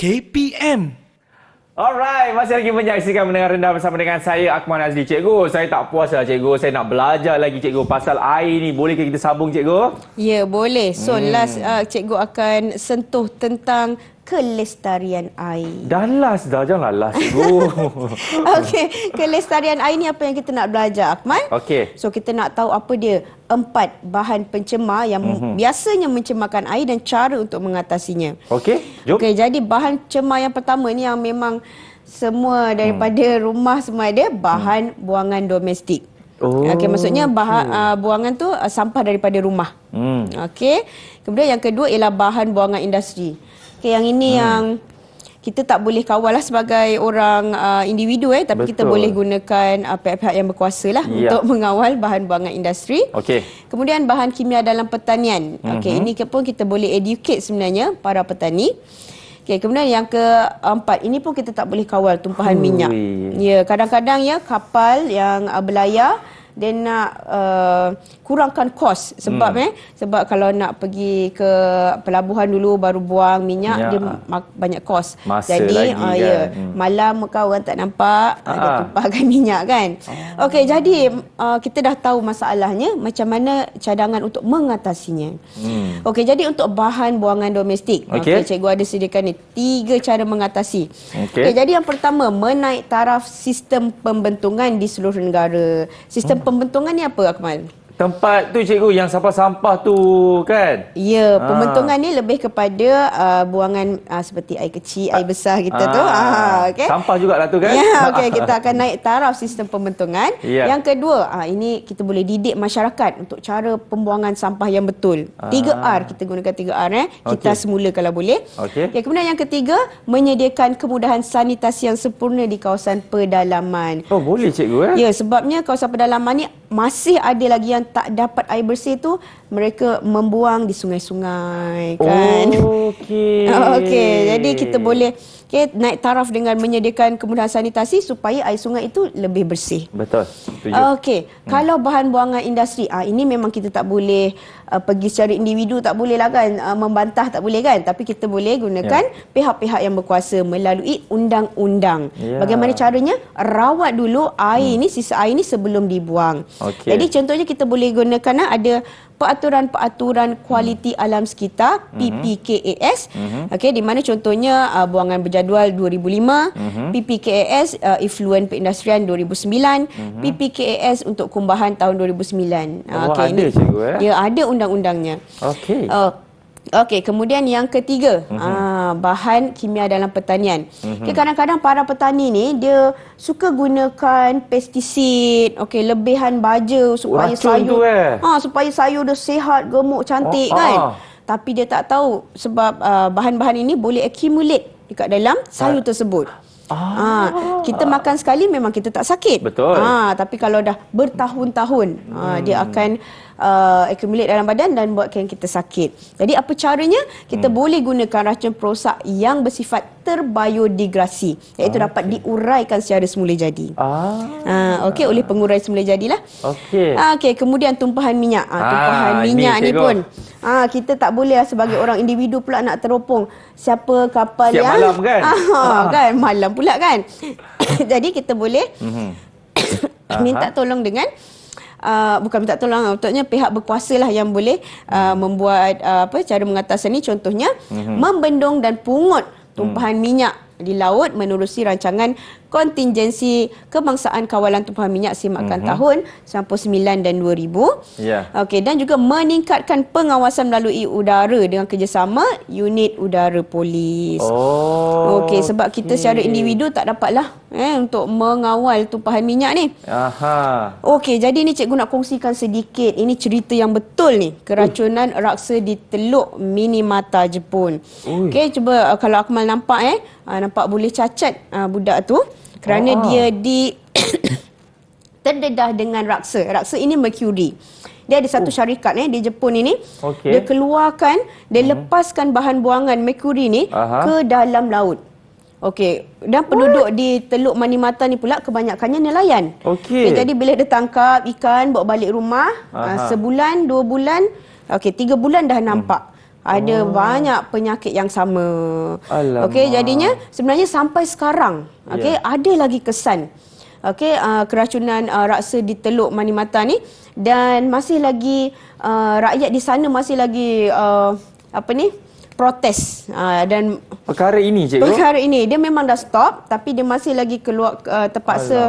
KPM. Alright, masih lagi menyaksikan mendengar rendah bersama dengan saya Akmal Azli. Cikgu, saya tak puas lah cikgu. Saya nak belajar lagi cikgu pasal air ni. Bolehkah kita sambung cikgu? Ya, boleh. So last cikgu akan sentuh tentang kelestarian air. Dah last dah, janganlah last cikgu. Okey, kelestarian air ni apa yang kita nak belajar, Akmal? Okey. So kita nak tahu apa dia 4 bahan pencemar yang biasanya mencemarkan air dan cara untuk mengatasinya. Okey, jom. Okey, jadi bahan cemar yang pertama ni yang memang semua daripada rumah semua ada bahan buangan domestik. Okey, maksudnya buangan tu sampah daripada rumah. Okey. Kemudian yang kedua ialah bahan buangan industri. Okey, yang ini yang kita tak boleh kawal lah sebagai orang individu tapi kita boleh gunakan pihak-pihak yang berkuasa lah untuk mengawal bahan buangan industri. Kemudian bahan kimia dalam pertanian. Okey, ini pun kita boleh educate sebenarnya para petani. Okey, kemudian yang keempat, ini pun kita tak boleh kawal tumpahan minyak. Ya, kadang-kadang kapal yang berlayar dia nak kurangkan kos sebab sebab kalau nak pergi ke pelabuhan dulu baru buang minyak dia banyak kos. Jadi malam kau orang tak nampak ada tumpahan minyak kan. Okey, jadi kita dah tahu masalahnya, macam mana cadangan untuk mengatasinya. Okey, jadi untuk bahan buangan domestik, cikgu ada sediakan ni 3 cara mengatasi. Okey, jadi yang pertama, menaik taraf sistem pembentungan di seluruh negara. Sistem pembentungan ni apa, Akmal? Tempat tu cikgu yang sampah-sampah tu kan? Ya, pembentungan ni lebih kepada buangan seperti air kecil, air besar kita tu. Okay. Sampah jugalah tu kan? Ya, okey, kita akan naik taraf sistem pembentungan. Yang kedua, ini kita boleh didik masyarakat untuk cara pembuangan sampah yang betul. 3R, kita gunakan 3R Kita semula kalau boleh. Kemudian yang ketiga, menyediakan kemudahan sanitasi yang sempurna di kawasan pedalaman. Oh, boleh cikgu Ya, sebabnya kawasan pedalaman ni masih ada lagi yang tak dapat air bersih tu, mereka membuang di sungai-sungai kan. Okey, jadi kita boleh naik taraf dengan menyediakan kemudahan sanitasi supaya air sungai itu lebih bersih. Betul. Okey, kalau bahan buangan industri, ini memang kita tak boleh pergi secara individu, tak boleh lah kan, membantah tak boleh kan, tapi kita boleh gunakan pihak-pihak yang berkuasa melalui undang-undang. Bagaimana caranya? Rawat dulu air ni, sisa air ni sebelum dibuang. Jadi contohnya kita boleh gunakan ada peraturan-peraturan kualiti alam sekitar, PPKAS. Okey, di mana contohnya buangan berjadual 2005, PPKAS effluent perindustrian 2009, PPKAS untuk kumbahan tahun 2009. Okey, ada cikgu Ya, ada undang-undangnya. Okey. Okey, kemudian yang ketiga, bahan kimia dalam pertanian. Kadang-kadang para petani ni dia suka gunakan pestisid, lebihan baja supaya sayur supaya sayur dia sihat, gemuk, cantik kan. Tapi dia tak tahu sebab bahan-bahan ini boleh accumulate dekat dalam sayur tersebut. Kita makan sekali memang kita tak sakit. Betul. Tapi kalau dah bertahun-tahun dia akan accumulate dalam badan dan buatkan kita sakit. Jadi apa caranya? Kita boleh gunakan racun perosak yang bersifat terbiodegradasi, iaitu dapat diuraikan secara semula jadi. Okey, oleh pengurai semula jadilah. Okey, kemudian tumpahan minyak. Tumpahan minyak ni pun kita tak boleh sebagai orang individu pula nak teropong siapa kapal Siap malam kan? Kan malam pula kan. Jadi kita boleh minta tolong dengan bukan minta tolong, maksudnya pihak berkuasa lah yang boleh membuat cara mengatasi ni. Contohnya membendung dan pungut tumpahan minyak di laut menerusi rancangan kontingensi kebangsaan kawalan tumpahan minyak semakan tahun 99 dan 2000. Okey, dan juga meningkatkan pengawasan melalui udara dengan kerjasama unit udara polis. Okey, sebab kita secara individu tak dapatlah untuk mengawal tumpahan minyak ni. Okey, jadi ni cikgu nak kongsikan sedikit. Ini cerita yang betul ni. Keracunan raksa di Teluk Minamata, Jepun. Okey, cuba kalau Akmal nampak nampak boleh cacat budak tu kerana dia terdedah dengan raksa. Raksa ini merkuri. Dia ada satu syarikat di Jepun ini. Dia keluarkan, dia lepaskan bahan buangan merkuri ni ke dalam laut. Okey, dan penduduk di Teluk Minamata ni pula kebanyakannya nelayan. Jadi bila dia tangkap ikan bawa balik rumah, sebulan, 2 bulan, 3 bulan dah nampak ada banyak penyakit yang sama. Okey, jadinya sebenarnya sampai sekarang ada lagi kesan keracunan raksa di Teluk Minamata ni, dan masih lagi rakyat di sana masih lagi protes dan perkara ini cikgu. Perkara ini dia memang dah stop, tapi dia masih lagi keluar terpaksa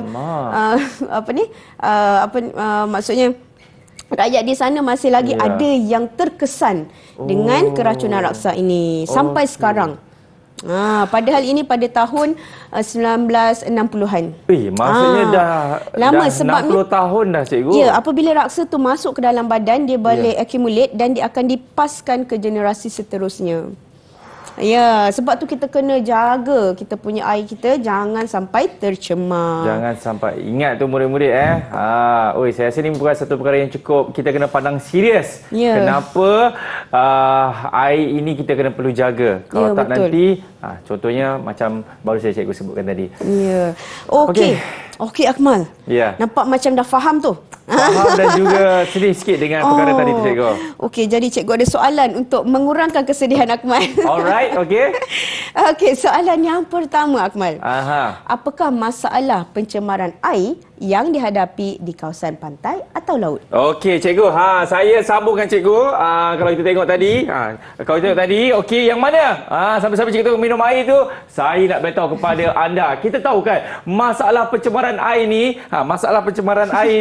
maksudnya rakyat di sana masih lagi ada yang terkesan dengan keracunan raksa ini sampai sekarang. Padahal ini pada tahun 1960-an. Maksudnya lama dah sebab 60 tahun dah cikgu. Ya, apabila raksa tu masuk ke dalam badan, dia boleh accumulate dan dia akan dipaskan ke generasi seterusnya. Ya, sebab tu kita kena jaga kita punya air kita jangan sampai tercemar. Jangan sampai. Ingat tu murid-murid saya rasa ni bukan satu perkara yang cukup kita kena pandang serius. Ya. Kenapa air ini kita kena perlu jaga. Kalau tak betul. nanti contohnya macam baru saya cikgu sebutkan tadi. Ya. Okey Akmal. Ya. Nampak macam dah faham tu. Faham dan juga sedih sikit dengan perkara tadi tu cikgu. Okey, jadi cikgu ada soalan untuk mengurangkan kesedihan Akmal. Alright, okey. Okey, soalan yang pertama Akmal. Apakah masalah pencemaran air yang dihadapi di kawasan pantai atau laut? Okey, cikgu. Saya sambungkan cikgu. Kalau kita tengok tadi, okey, yang mana? Sampai-sampai cikgu minum air tu, saya nak beritahu kepada anda. Kita tahu kan, masalah pencemaran air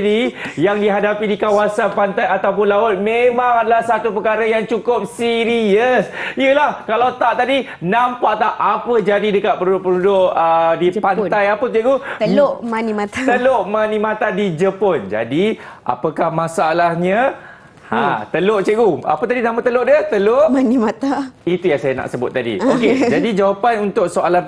ni, yang dihadapi di kawasan pantai ataupun laut memang adalah satu perkara yang cukup serius. Yelah, kalau tak tadi, nampak tak apa jadi dekat penduduk-penduduk di Jepun. pantai apa cikgu? Teluk Manimata. Teluk Manimata di Jepun. Jadi, apakah masalahnya? Teluk cikgu. Apa tadi nama teluk dia? Teluk Manimata. Itu yang saya nak sebut tadi. Okey, jadi jawapan untuk soalan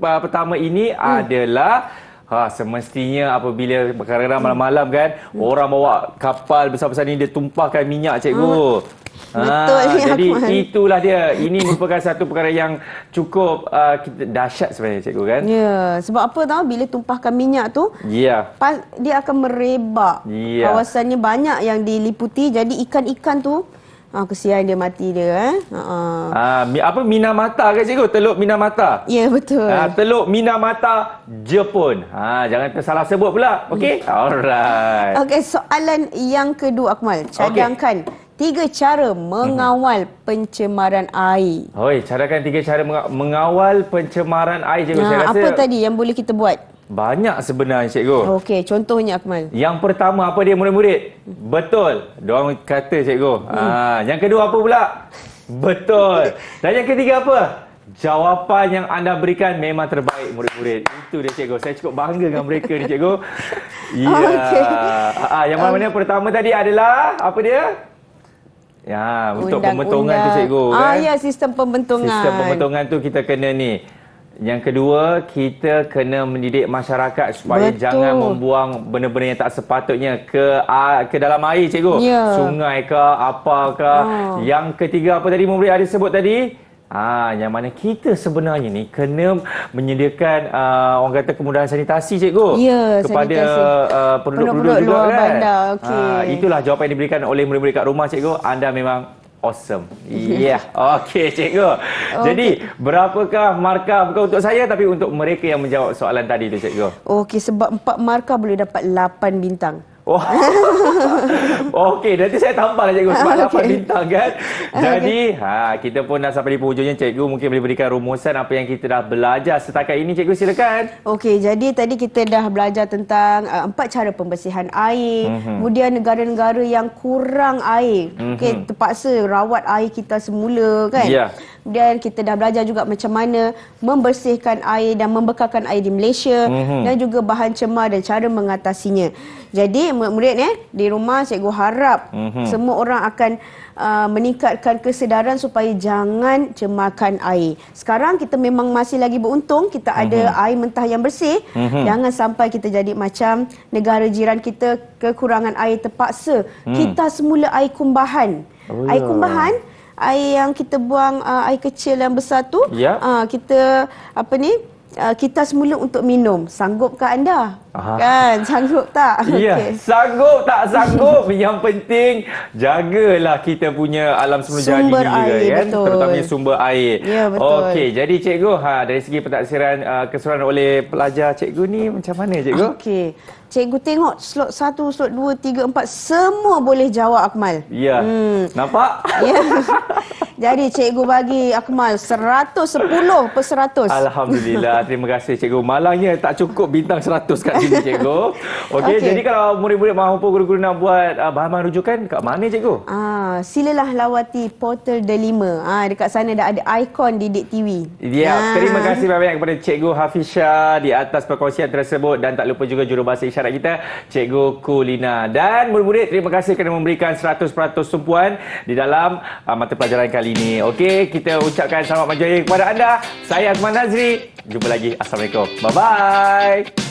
pertama ini adalah semestinya apabila kadang-kadang malam-malam kan orang bawa kapal besar-besar ni dia tumpahkan minyak cikgu. Betul ni jadi Akmal. itulah dia. Ini merupakan satu perkara yang cukup dahsyat sebenarnya cikgu kan. Ya, sebab apa tahu bila tumpahkan minyak tu Ya. dia akan merebak. Ya. Kawasannya banyak yang diliputi, jadi ikan-ikan tu kesian dia mati dia. Apa Minamata ke cikgu? Teluk Minamata. Ya, betul. Teluk Minamata Jepun. Jangan tersalah sebut pula. Okey? Alright. Okey, soalan yang kedua Akmal. Cadangkan 3 cara mengawal pencemaran air. Cadangkan 3 cara mengawal pencemaran air cikgu. Saya rasa apa tadi yang boleh kita buat? banyak sebenarnya cikgu. Okey, contohnya Akmal. Yang pertama apa dia murid-murid? Betul. Diorang kata cikgu. Yang kedua apa pula? Betul. Dan yang ketiga apa? Jawapan yang anda berikan memang terbaik murid-murid. Itu dia cikgu. Saya cukup bangga dengan mereka ni cikgu. Ya. Okey. Yang mana pertama tadi adalah apa dia? Ya, untuk pembentungan tu cikgu kan. Ya, sistem pembentungan. Sistem pembentungan tu kita kena ni. Yang kedua, kita kena mendidik masyarakat supaya jangan membuang benda-benda yang tak sepatutnya ke dalam air cikgu. Ya. Sungai ke apakah. Yang ketiga apa tadi murid ada sebut tadi? Yang mana kita sebenarnya ni kena menyediakan orang kata kemudahan sanitasi cikgu. Ya, kepada penduduk-penduduk luar kan. bandar. Okey. Itulah jawapan yang diberikan oleh murid-murid kat rumah cikgu. Anda memang awesome. Ya. Okey cikgu. Jadi berapakah markah bukan untuk saya tapi untuk mereka yang menjawab soalan tadi tu cikgu? Okey, sebab 4 markah boleh dapat 8 bintang. Okey, nanti saya tambahlah cikgu sebab 8 bintang kan. Jadi, kita pun dah sampai di penghujungnya cikgu mungkin boleh berikan rumusan apa yang kita dah belajar setakat ini cikgu silakan. Okey, jadi tadi kita dah belajar tentang 4 cara pembersihan air, kemudian negara-negara yang kurang air. Okey, terpaksa rawat air kita semula kan. Ya. Kemudian kita dah belajar juga macam mana membersihkan air dan membekalkan air di Malaysia dan juga bahan cemar dan cara mengatasinya. Jadi murid-murid di rumah cikgu harap semua orang akan meningkatkan kesedaran supaya jangan cemarkan air. Sekarang kita memang masih lagi beruntung kita ada air mentah yang bersih. Jangan sampai kita jadi macam negara jiran kita kekurangan air terpaksa. Kita semula air kumbahan. Air kumbahan, air yang kita buang air kecil dan besar tu, kita kita semula untuk minum. Sanggupkah anda? Kan, sanggup tak? Ya, sanggup tak sanggup. Yang penting jagalah kita punya alam semula jadi Sumber juga air, kan. betul. Terutamanya sumber air. Ya, betul. Okey, jadi cikgu dari segi pentaksiran keseluruhan oleh pelajar cikgu ni macam mana cikgu? Okey. Cikgu tengok slot 1, slot 2, 3, 4 semua boleh jawab Akmal. Ya. Nampak? Ya. Jadi cikgu bagi Akmal 110/100. Alhamdulillah. Terima kasih cikgu. Malangnya tak cukup bintang 100 kat sini sini cikgu. Okey, jadi kalau murid-murid mahu guru-guru nak buat bahan-bahan rujukan kat mana cikgu? Silalah lawati portal Delima. Dekat sana dah ada ikon Didik TV. Ya, terima kasih banyak kepada Cikgu Hafizah di atas perkongsian tersebut dan tak lupa juga jurubahasa isyarat kita, Cikgu Kulina. Dan murid-murid, terima kasih kerana memberikan 100% tumpuan di dalam mata pelajaran kali ini. Okey, kita ucapkan selamat berjaya kepada anda. Saya Azman Nazri. Jumpa lagi. Assalamualaikum. Bye-bye.